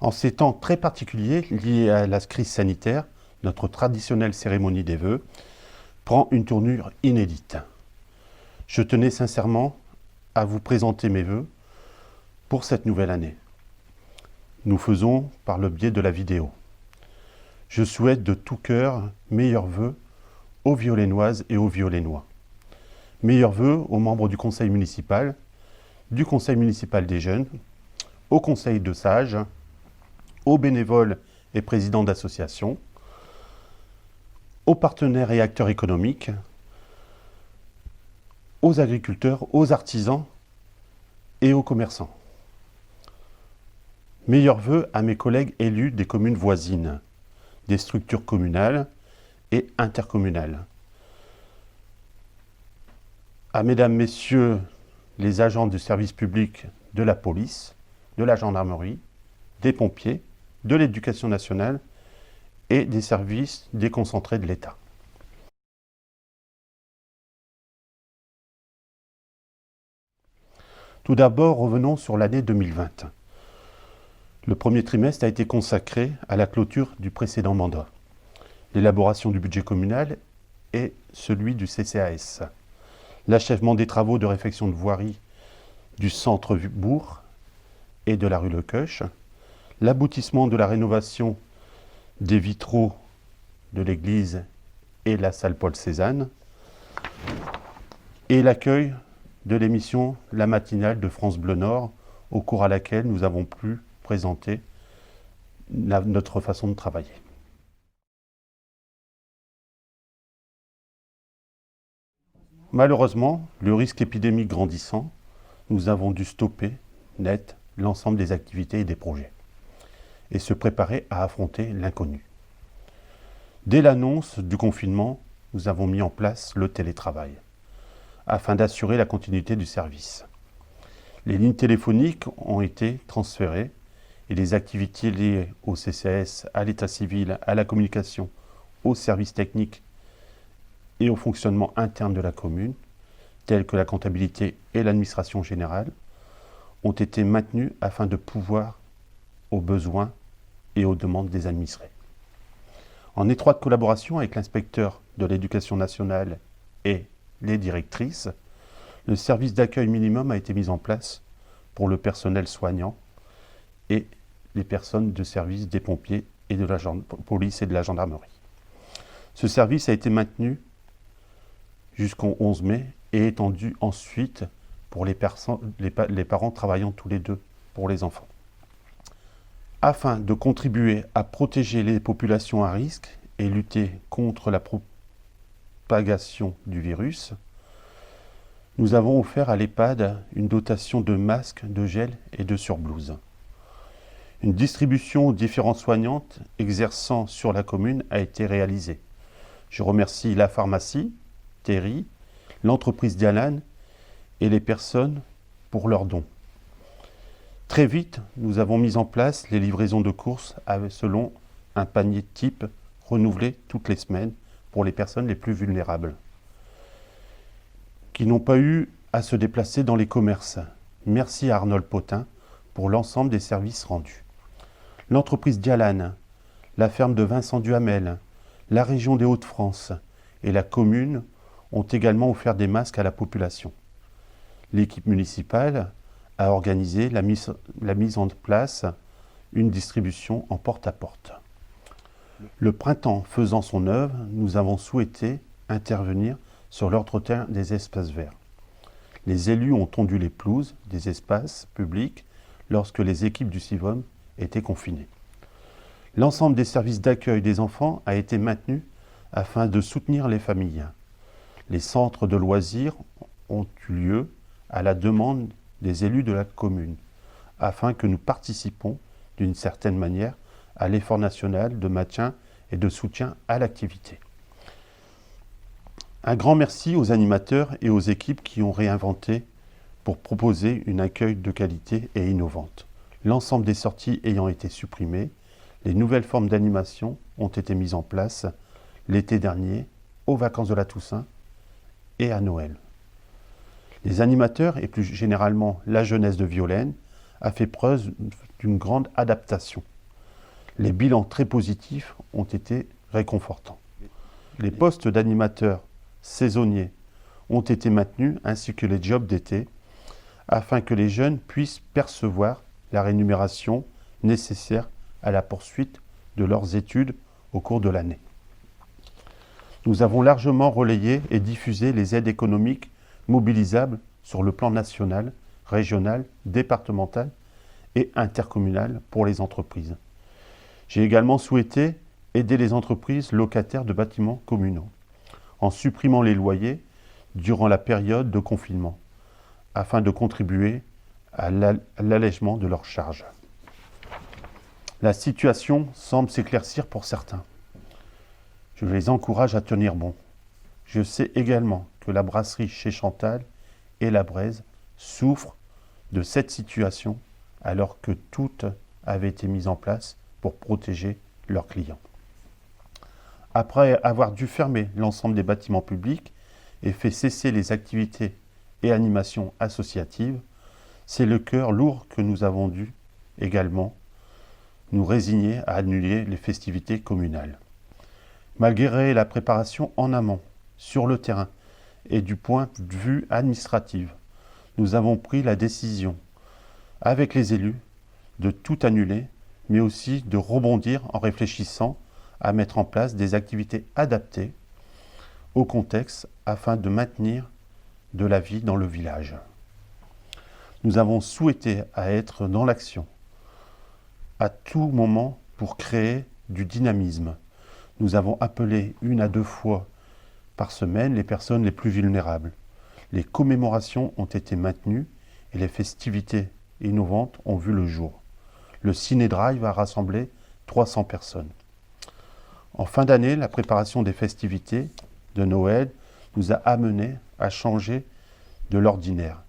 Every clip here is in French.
En ces temps très particuliers liés à la crise sanitaire, notre traditionnelle cérémonie des vœux prend une tournure inédite. Je tenais sincèrement à vous présenter mes vœux pour cette nouvelle année. Nous faisons par le biais de la vidéo. Je souhaite de tout cœur meilleurs vœux aux Violennoises et aux Violennois. Meilleurs vœux aux membres du conseil municipal des jeunes, au conseil de sages, aux bénévoles et présidents d'associations, aux partenaires et acteurs économiques, aux agriculteurs, aux artisans et aux commerçants. Meilleurs vœux à mes collègues élus des communes voisines, des structures communales et intercommunales. À mesdames, messieurs les agents du service public de la police, de la gendarmerie, des pompiers, de l'éducation nationale et des services déconcentrés de l'État. Tout d'abord, revenons sur l'année 2020. Le premier trimestre a été consacré à la clôture du précédent mandat, l'élaboration du budget communal et celui du CCAS, l'achèvement des travaux de réfection de voirie du centre-bourg et de la rue Lecoeuf, l'aboutissement de la rénovation des vitraux de l'église et la salle Paul Cézanne, et l'accueil de l'émission La Matinale de France Bleu Nord, au cours à laquelle nous avons pu présenter notre façon de travailler. Malheureusement, le risque épidémique grandissant, nous avons dû stopper net l'ensemble des activités et des projets et se préparer à affronter l'inconnu. Dès l'annonce du confinement, nous avons mis en place le télétravail afin d'assurer la continuité du service. Les lignes téléphoniques ont été transférées et les activités liées au CCAS, à l'état civil, à la communication, aux services techniques et au fonctionnement interne de la commune, tels que la comptabilité et l'administration générale, ont été maintenues afin de pouvoir aux besoins et aux demandes des administrés. En étroite collaboration avec l'inspecteur de l'éducation nationale et les directrices, le service d'accueil minimum a été mis en place pour le personnel soignant et les personnes de service des pompiers et de la police et de la gendarmerie. Ce service a été maintenu jusqu'au 11 mai et étendu ensuite pour les parents travaillant tous les deux pour les enfants. Afin de contribuer à protéger les populations à risque et lutter contre la propagation du virus, nous avons offert à l'EHPAD une dotation de masques, de gel et de surblouses. Une distribution aux différentes soignantes exerçant sur la commune a été réalisée. Je remercie la pharmacie, Terry, l'entreprise Dialan et les personnes pour leurs dons. Très vite, nous avons mis en place les livraisons de courses selon un panier type renouvelé toutes les semaines pour les personnes les plus vulnérables, qui n'ont pas eu à se déplacer dans les commerces. Merci à Arnold Potin pour l'ensemble des services rendus. L'entreprise Dialan, la ferme de Vincent Duhamel, la région des Hauts-de-France et la commune ont également offert des masques à la population. L'équipe municipale a organisé la mise en place une distribution en porte-à-porte. Le printemps faisant son œuvre, nous avons souhaité intervenir sur l'entretien des espaces verts. Les élus ont tondu les pelouses des espaces publics lorsque les équipes du CIVOM étaient confinées. L'ensemble des services d'accueil des enfants a été maintenu afin de soutenir les familles. Les centres de loisirs ont eu lieu à la demande des élus de la commune, afin que nous participions d'une certaine manière à l'effort national de maintien et de soutien à l'activité. Un grand merci aux animateurs et aux équipes qui ont réinventé pour proposer une accueil de qualité et innovante. L'ensemble des sorties ayant été supprimées, les nouvelles formes d'animation ont été mises en place l'été dernier, aux vacances de la Toussaint et à Noël. Les animateurs, et plus généralement la jeunesse de Violaine, a fait preuve d'une grande adaptation. Les bilans très positifs ont été réconfortants. Les postes d'animateurs saisonniers ont été maintenus ainsi que les jobs d'été afin que les jeunes puissent percevoir la rémunération nécessaire à la poursuite de leurs études au cours de l'année. Nous avons largement relayé et diffusé les aides économiques mobilisables sur le plan national, régional, départemental et intercommunal pour les entreprises. J'ai également souhaité aider les entreprises locataires de bâtiments communaux en supprimant les loyers durant la période de confinement afin de contribuer à l'allègement de leurs charges. La situation semble s'éclaircir pour certains. Je les encourage à tenir bon. Je sais également que la brasserie chez Chantal et la Braise souffrent de cette situation alors que toutes avaient été mises en place pour protéger leurs clients. Après avoir dû fermer l'ensemble des bâtiments publics et fait cesser les activités et animations associatives, c'est le cœur lourd que nous avons dû également nous résigner à annuler les festivités communales. Malgré la préparation en amont, sur le terrain et du point de vue administratif, nous avons pris la décision, avec les élus, de tout annuler, mais aussi de rebondir en réfléchissant à mettre en place des activités adaptées au contexte afin de maintenir de la vie dans le village. Nous avons souhaité être dans l'action à tout moment pour créer du dynamisme. Nous avons appelé 1 à 2 fois par semaine les personnes les plus vulnérables. Les commémorations ont été maintenues et les festivités innovantes ont vu le jour. Le Ciné-Drive a rassemblé 300 personnes. En fin d'année, la préparation des festivités de Noël nous a amenés à changer de l'ordinaire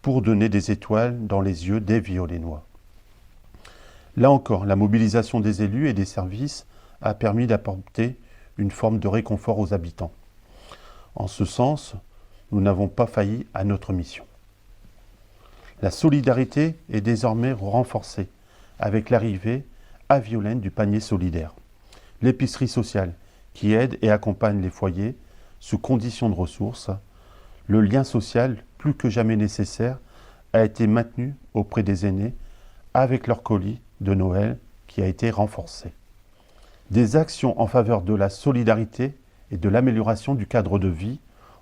pour donner des étoiles dans les yeux des Violénois. Là encore, la mobilisation des élus et des services a permis d'apporter une forme de réconfort aux habitants. En ce sens, nous n'avons pas failli à notre mission. La solidarité est désormais renforcée avec l'arrivée à Violaine du panier solidaire. L'épicerie sociale qui aide et accompagne les foyers sous conditions de ressources. Le lien social, plus que jamais nécessaire, a été maintenu auprès des aînés avec leur colis de Noël qui a été renforcé. Des actions en faveur de la solidarité et de l'amélioration du cadre de vie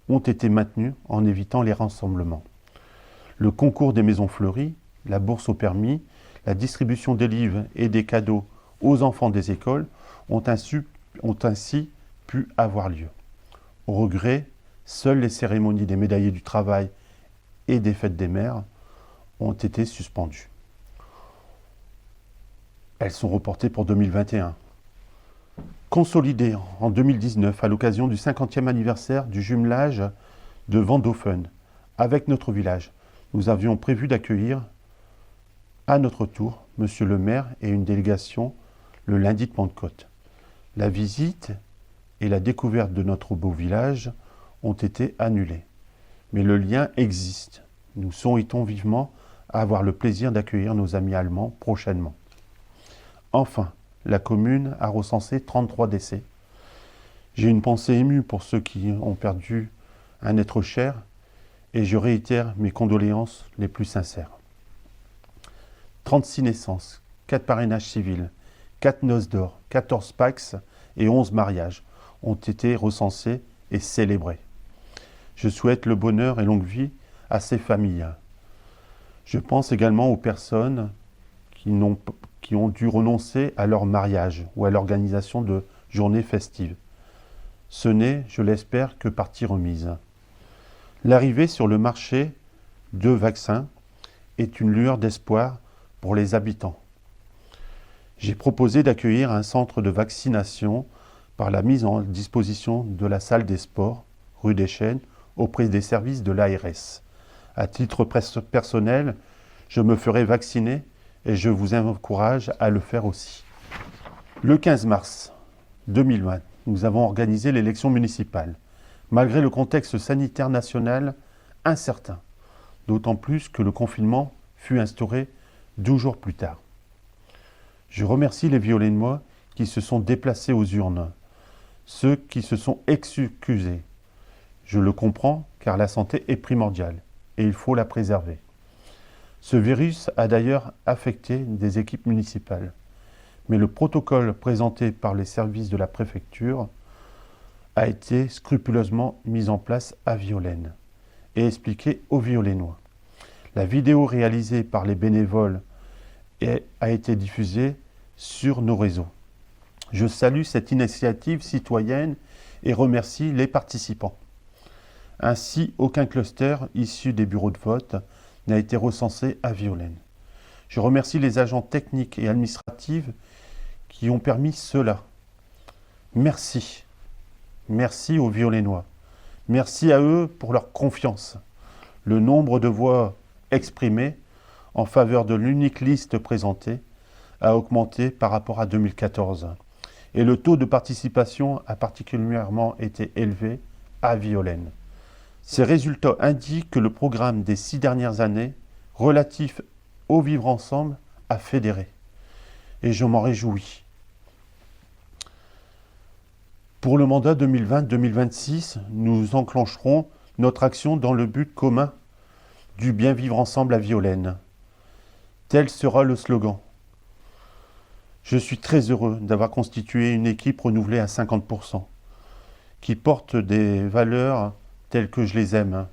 ont été maintenues en évitant les rassemblements. Le concours des maisons fleuries, la bourse au permis, la distribution des livres et des cadeaux aux enfants des écoles ont ainsi pu avoir lieu. Au regret, seules les cérémonies des médaillés du travail et des fêtes des mères ont été suspendues. Elles sont reportées pour 2021. Consolidées en 2019 à l'occasion du 50e anniversaire du jumelage de Vendofen avec notre village, nous avions prévu d'accueillir à notre tour Monsieur le maire et une délégation le lundi de Pentecôte. La visite et la découverte de notre beau village ont été annulées. Mais le lien existe. Nous souhaitons vivement avoir le plaisir d'accueillir nos amis allemands prochainement. Enfin, la commune a recensé 33 décès. J'ai une pensée émue pour ceux qui ont perdu un être cher et je réitère mes condoléances les plus sincères. 36 naissances, 4 parrainages civils, 4 noces d'or, 14 Pax et 11 mariages ont été recensés et célébrés. Je souhaite le bonheur et longue vie à ces familles. Je pense également aux personnes qui ont dû renoncer à leur mariage ou à l'organisation de journées festives. Ce n'est, je l'espère, que partie remise. L'arrivée sur le marché de vaccins est une lueur d'espoir pour les habitants. J'ai proposé d'accueillir un centre de vaccination par la mise en disposition de la salle des sports, rue des Chênes, auprès des services de l'ARS. À titre personnel, je me ferai vacciner et je vous encourage à le faire aussi. Le 15 mars 2020, nous avons organisé l'élection municipale, malgré le contexte sanitaire national incertain, d'autant plus que le confinement fut instauré 12 jours plus tard. Je remercie les Violennois qui se sont déplacés aux urnes, ceux qui se sont excusés. Je le comprends car la santé est primordiale et il faut la préserver. Ce virus a d'ailleurs affecté des équipes municipales, mais le protocole présenté par les services de la préfecture a été scrupuleusement mis en place à Violaine et expliqué aux Violennois. La vidéo réalisée par les bénévoles a été diffusée sur nos réseaux. Je salue cette initiative citoyenne et remercie les participants. Ainsi, aucun cluster issu des bureaux de vote n'a été recensé à Violaine. Je remercie les agents techniques et administratifs qui ont permis cela. Merci. Merci aux Violennois. Merci à eux pour leur confiance. Le nombre de voix exprimées en faveur de l'unique liste présentée a augmenté par rapport à 2014. Et le taux de participation a particulièrement été élevé à Violaine. Ces résultats indiquent que le programme des 6 dernières années, relatif au vivre ensemble, a fédéré. Et je m'en réjouis. Pour le mandat 2020-2026, nous enclencherons notre action dans le but commun du bien vivre ensemble à Violaine. Tel sera le slogan. Je suis très heureux d'avoir constitué une équipe renouvelée à 50%, qui porte des valeurs telles que je les aime,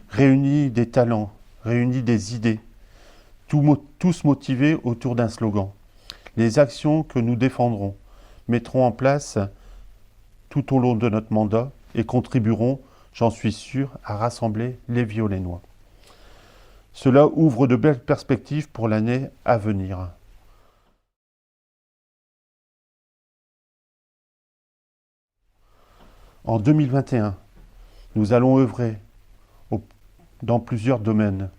réunit des talents, réunit des idées, tous motivés autour d'un slogan. Les actions que nous défendrons mettront en place tout au long de notre mandat et contribueront, j'en suis sûr, à rassembler les Violennois. Cela ouvre de belles perspectives pour l'année à venir. En 2021, nous allons œuvrer dans plusieurs domaines.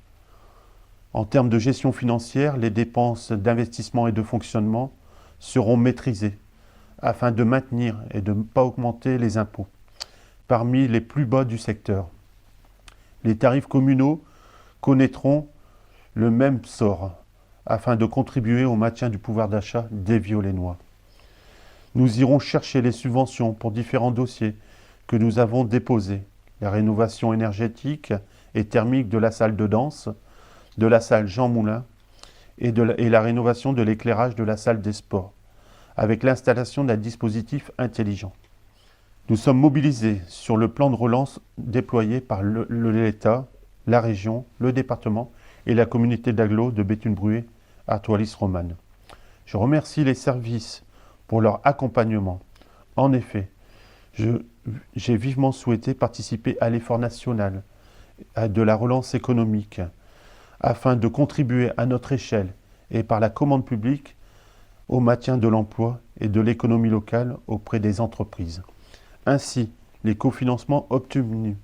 En termes de gestion financière, les dépenses d'investissement et de fonctionnement seront maîtrisées afin de maintenir et de ne pas augmenter les impôts, parmi les plus bas du secteur. Les tarifs communaux connaîtront le même sort afin de contribuer au maintien du pouvoir d'achat des Violennois. Nous irons chercher les subventions pour différents dossiers que nous avons déposés. La rénovation énergétique et thermique de la salle de danse, de la salle Jean Moulin et la rénovation de l'éclairage de la salle des sports, avec l'installation d'un dispositif intelligent. Nous sommes mobilisés sur le plan de relance déployé par l'État, la région, le département et la communauté d'agglo de Béthune-Bruay à Thoilly-Romane. Je remercie les services pour leur accompagnement. En effet, j'ai vivement souhaité participer à l'effort national de la relance économique afin de contribuer à notre échelle et par la commande publique au maintien de l'emploi et de l'économie locale auprès des entreprises. Ainsi, les cofinancements obtenus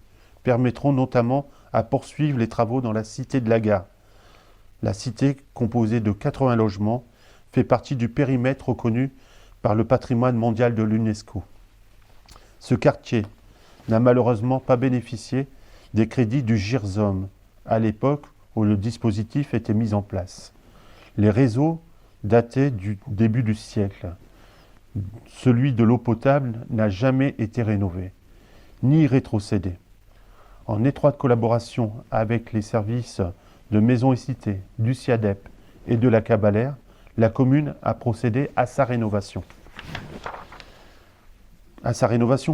permettront notamment à poursuivre les travaux dans la cité de la Gare. La cité, composée de 80 logements, fait partie du périmètre reconnu par le patrimoine mondial de l'UNESCO. Ce quartier n'a malheureusement pas bénéficié des crédits du GIRSOM à l'époque où le dispositif était mis en place. Les réseaux dataient du début du siècle. Celui de l'eau potable n'a jamais été rénové, ni rétrocédé. En étroite collaboration avec les services de Maisons et Cités, du CIADEP et de la Cabalère, la commune a procédé à sa rénovation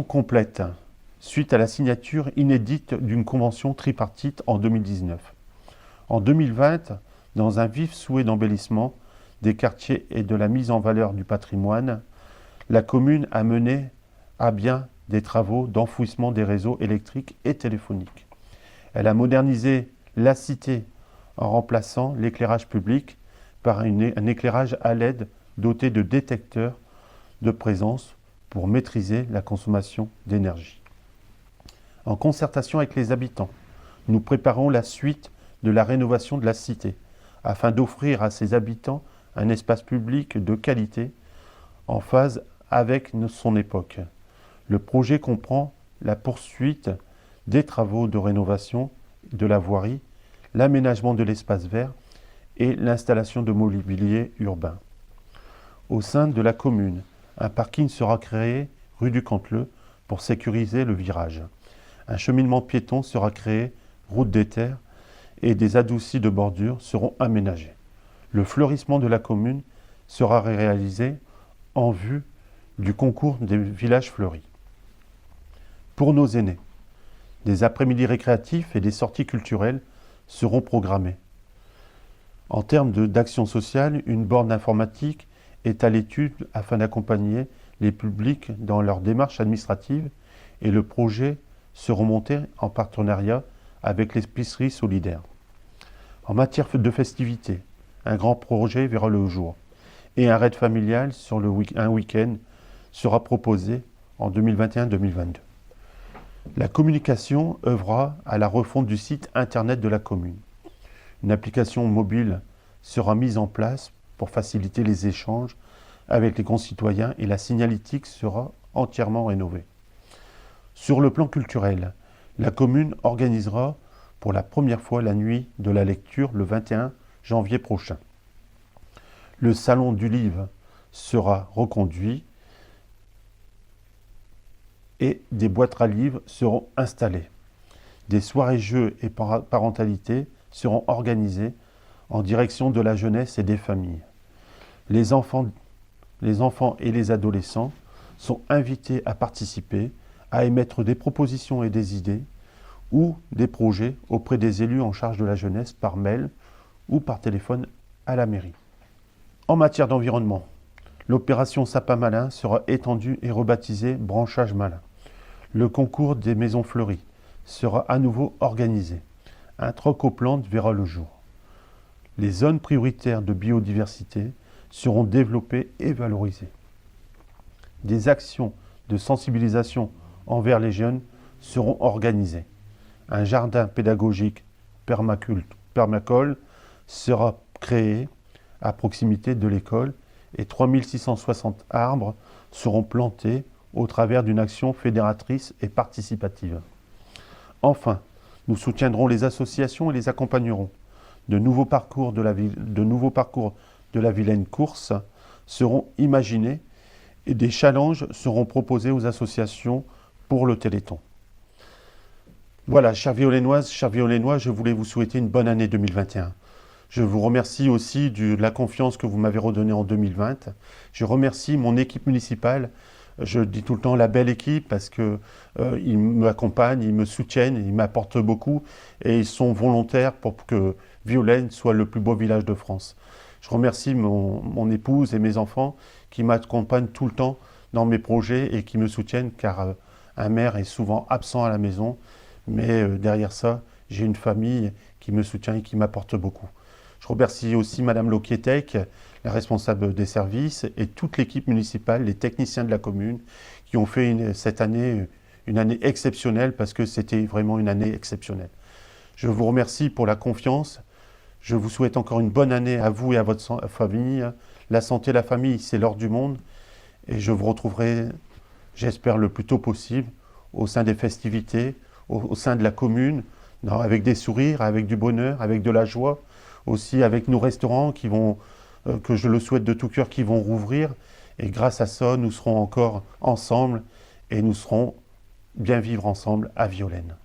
complète, suite à la signature inédite d'une convention tripartite en 2019. En 2020, dans un vif souhait d'embellissement des quartiers et de la mise en valeur du patrimoine, la commune a mené à bien des travaux d'enfouissement des réseaux électriques et téléphoniques. Elle a modernisé la cité en remplaçant l'éclairage public par un éclairage à LED doté de détecteurs de présence pour maîtriser la consommation d'énergie. En concertation avec les habitants, nous préparons la suite de la rénovation de la cité afin d'offrir à ses habitants un espace public de qualité en phase avec son époque. Le projet comprend la poursuite des travaux de rénovation de la voirie, l'aménagement de l'espace vert et l'installation de mobilier urbain. Au sein de la commune, un parking sera créé rue du Canteleu pour sécuriser le virage. Un cheminement piéton sera créé route des Terres et des adoucis de bordure seront aménagés. Le fleurissement de la commune sera réalisé en vue du concours des villages fleuris. Pour nos aînés, des après-midi récréatifs et des sorties culturelles seront programmés. En termes d'action sociale, une borne informatique est à l'étude afin d'accompagner les publics dans leur démarche administrative et le projet sera monté en partenariat avec l'épicerie solidaire. En matière de festivités, un grand projet verra le jour et un raid familial sur un week-end sera proposé en 2021-2022. La communication œuvrera à la refonte du site internet de la commune. Une application mobile sera mise en place pour faciliter les échanges avec les concitoyens et la signalétique sera entièrement rénovée. Sur le plan culturel, la commune organisera pour la première fois la nuit de la lecture le 21 janvier prochain. Le salon du livre sera reconduit et des boîtes à livres seront installées. Des soirées jeux et parentalité seront organisées en direction de la jeunesse et des familles. Les enfants et les adolescents sont invités à participer, à émettre des propositions et des idées ou des projets auprès des élus en charge de la jeunesse par mail ou par téléphone à la mairie. En matière d'environnement, l'opération Sapin Malin sera étendue et rebaptisée Branchage Malin. Le concours des maisons fleuries sera à nouveau organisé. Un troc aux plantes verra le jour. Les zones prioritaires de biodiversité seront développées et valorisées. Des actions de sensibilisation envers les jeunes seront organisées. Un jardin pédagogique permacole sera créé à proximité de l'école et 3660 arbres seront plantés au travers d'une action fédératrice et participative. Enfin, nous soutiendrons les associations et les accompagnerons. De nouveaux parcours de la Vilaine Course seront imaginés et des challenges seront proposés aux associations pour le Téléthon. Voilà, chères Violennoises, chers Violennois, je voulais vous souhaiter une bonne année 2021. Je vous remercie aussi de la confiance que vous m'avez redonnée en 2020. Je remercie mon équipe municipale. Je dis tout le temps la belle équipe parce qu'ils m'accompagnent, ils me soutiennent, ils m'apportent beaucoup et ils sont volontaires pour que Violaine soit le plus beau village de France. Je remercie mon épouse et mes enfants qui m'accompagnent tout le temps dans mes projets et qui me soutiennent car un maire est souvent absent à la maison. Mais derrière ça, j'ai une famille qui me soutient et qui m'apporte beaucoup. Je remercie aussi Madame Lokietek, la responsable des services, et toute l'équipe municipale, les techniciens de la commune, qui ont fait cette année une année exceptionnelle parce que c'était vraiment une année exceptionnelle. Je vous remercie pour la confiance. Je vous souhaite encore une bonne année à vous et à votre famille. La santé, la famille, c'est l'or du monde. Et je vous retrouverai, j'espère, le plus tôt possible au sein des festivités, au sein de la commune, avec des sourires, avec du bonheur, avec de la joie, aussi avec nos restaurants qui vont, que je le souhaite de tout cœur, qui vont rouvrir. Et grâce à ça, nous serons encore ensemble et nous serons bien vivre ensemble à Violaine.